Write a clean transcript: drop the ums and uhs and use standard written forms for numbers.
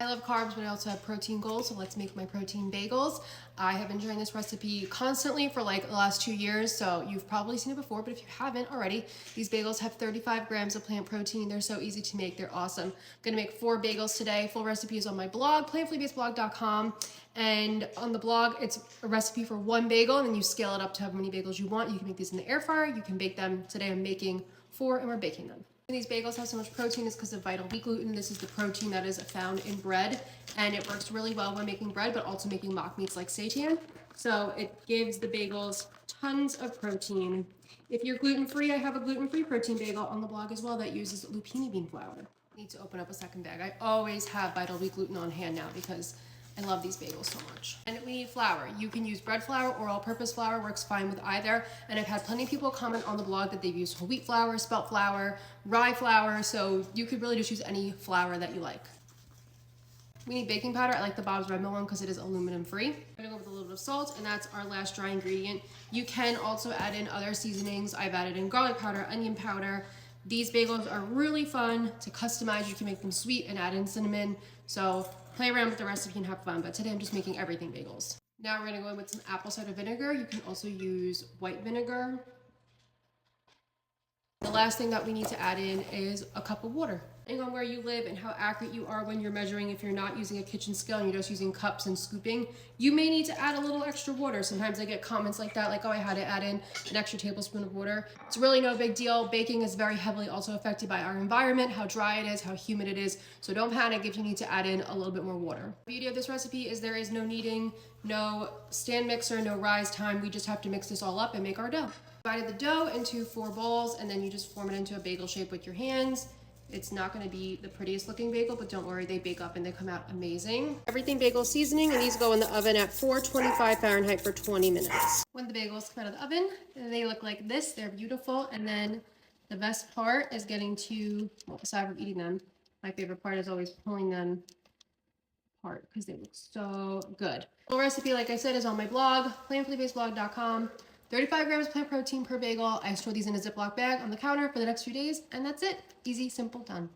I love carbs, but I also have protein goals, so let's make my protein bagels. I have been sharing this recipe constantly for like the last 2 years, so you've probably seen it before, but if you haven't already, these bagels have 35 grams of plant protein. They're so easy to make. They're awesome. I'm gonna make 4 bagels today. Full recipe is on my blog, plantfullybasedblog.com. And on the blog, it's a recipe for 1 bagel, and then you scale it up to how many bagels you want. You can make these in the air fryer. You can bake them. Today I'm making 4, and we're baking them. These bagels have so much protein is because of vital wheat gluten. This is the protein that is found in bread, and it works really well when making bread, but also making mock meats like seitan. So it gives the bagels tons of protein. If you're gluten-free, I have a gluten-free protein bagel on the blog as well that uses lupini bean flour. I need to open up a second bag. I always have vital wheat gluten on hand now because I love these bagels so much. And we need flour. You can use bread flour or all-purpose flour, works fine with either. And I've had plenty of people comment on the blog that they've used whole wheat flour, spelt flour, rye flour, so you could really just use any flour that you like. We need baking powder. I like the Bob's Red Mill one because it is aluminum free. I'm gonna go with a little bit of salt, and that's our last dry ingredient. You can also add in other seasonings. I've added in garlic powder, onion powder. These bagels are really fun to customize. You can make them sweet and add in cinnamon. So play around with the recipe and have fun. But today I'm just making everything bagels. Now we're gonna go in with some apple cider vinegar. You can also use white vinegar. The last thing that we need to add in is a cup of water. Depending on where you live and how accurate you are when you're measuring, if you're not using a kitchen scale and you're just using cups and scooping, you may need to add a little extra water. Sometimes I get comments like that, like, oh, I had to add in an extra tablespoon of water. It's really no big deal. Baking is very heavily also affected by our environment, how dry it is, how humid it is. So don't panic if you need to add in a little bit more water. The beauty of this recipe is there is no kneading, no stand mixer, no rise time. We just have to mix this all up and make our dough. Divided the dough into 4 balls, and then you just form it into a bagel shape with your hands. It's not going to be the prettiest looking bagel, but don't worry, they bake up and they come out amazing. Everything bagel seasoning, and these go in the oven at 425 Fahrenheit for 20 minutes. When the bagels come out of the oven, they look like this. They're beautiful. And then the best part is getting to, well, aside from eating them, my favorite part is always pulling them apart because they look so good. The recipe, like I said, is on my blog, plantfullybasedblog.com. 35 grams of plant protein per bagel. I store these in a Ziploc bag on the counter for the next few days, and that's it. Easy, simple, done.